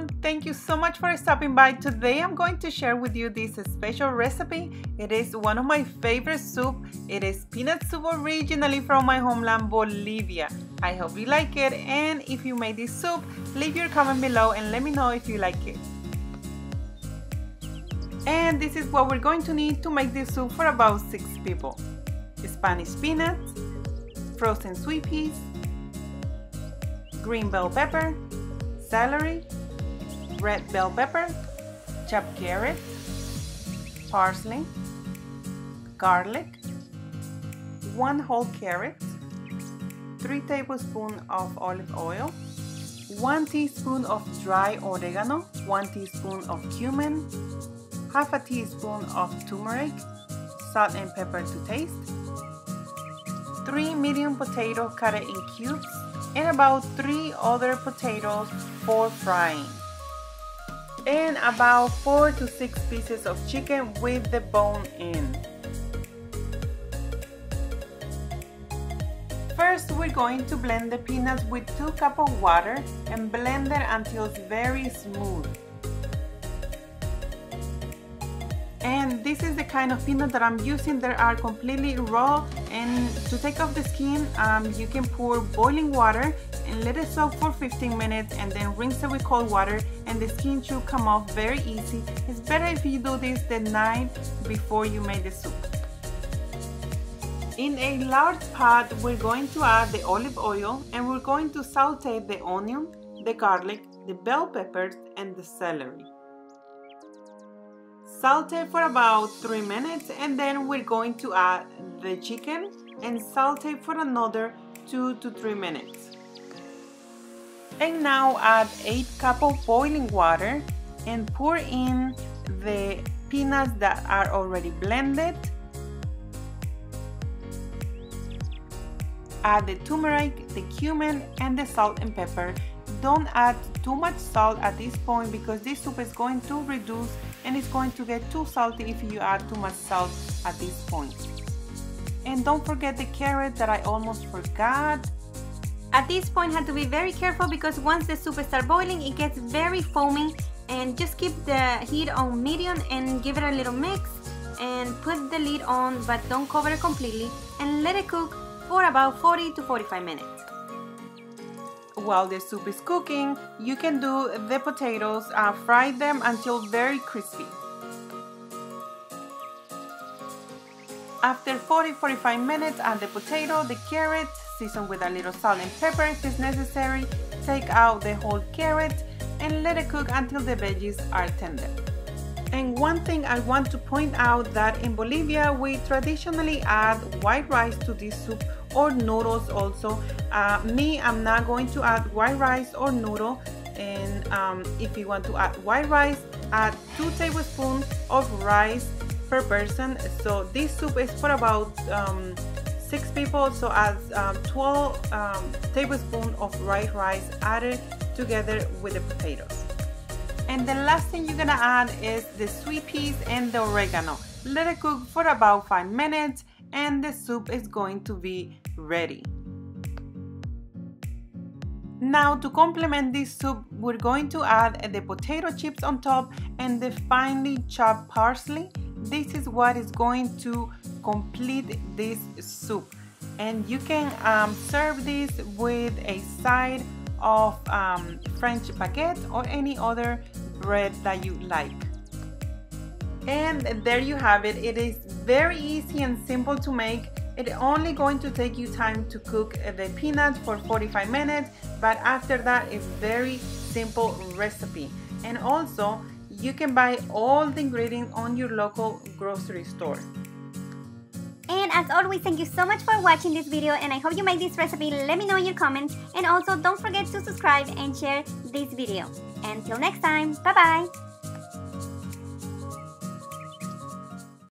everyone, thank you so much for stopping by. Today I'm going to share with you this special recipe. It is one of my favorite soup. It is peanut soup originally from my homeland Bolivia. I hope you like it, and if you made this soup, leave your comment below and let me know if you like it. And this is what we're going to need to make this soup for about 6 people. Spanish peanuts, frozen sweet peas, green bell pepper, celery, red bell pepper, chopped carrot, parsley, garlic, 1 whole carrot, 3 tablespoons of olive oil, 1 teaspoon of dry oregano, 1 teaspoon of cumin, half a teaspoon of turmeric, salt and pepper to taste, 3 medium potatoes cut in cubes, and about 3 other potatoes for frying, and about 4 to 6 pieces of chicken with the bone in. First, we're going to blend the peanuts with 2 cups of water and blend it until it's very smooth. And this is the kind of peanut that I'm using. They are completely raw, and to take off the skin, you can pour boiling water and let it soak for 15 minutes and then rinse it with cold water, and the skin should come off very easy. It's better if you do this the night before you make the soup. In a large pot, we're going to add the olive oil, and we're going to saute the onion, the garlic, the bell peppers, and the celery. Saute for about 3 minutes, and then we're going to add the chicken and saute for another 2 to 3 minutes. And now add 8 cups of boiling water and pour in the peanuts that are already blended. Add the turmeric, the cumin, and the salt and pepper. Don't add too much salt at this point because this soup is going to reduce and it's going to get too salty if you add too much salt at this point. And don't forget the carrot that I almost forgot. At this point, have to be very careful because once the soup starts boiling, it gets very foamy, and just keep the heat on medium and give it a little mix and put the lid on, but don't cover it completely, and let it cook for about 40 to 45 minutes. While the soup is cooking, you can do the potatoes, fry them until very crispy. After 40-45 minutes, add the potato, the carrot, season with a little salt and pepper if it's necessary, take out the whole carrot and let it cook until the veggies are tender. And one thing I want to point out that in Bolivia we traditionally add white rice to this soup, or noodles also. I'm not going to add white rice or noodle, and if you want to add white rice, add 2 tablespoons of rice per person. So this soup is for about 6 people, so add 12 tablespoons of white rice added together with the potatoes. And the last thing you're gonna add is the sweet peas and the oregano. Let it cook for about 5 minutes and the soup is going to be ready. Now, to complement this soup, we're going to add the potato chips on top and the finely chopped parsley. This is what is going to complete this soup. And you can serve this with a side of French baguette or any other bread that you like. And there you have it. It is very easy and simple to make. It's only going to take you time to cook the peanuts for 45 minutes, but after that it's very simple recipe. And also you can buy all the ingredients on your local grocery store. And as always, thank you so much for watching this video, and I hope you made this recipe. Let me know in your comments, and also don't forget to subscribe and share this video. Until next time, bye bye.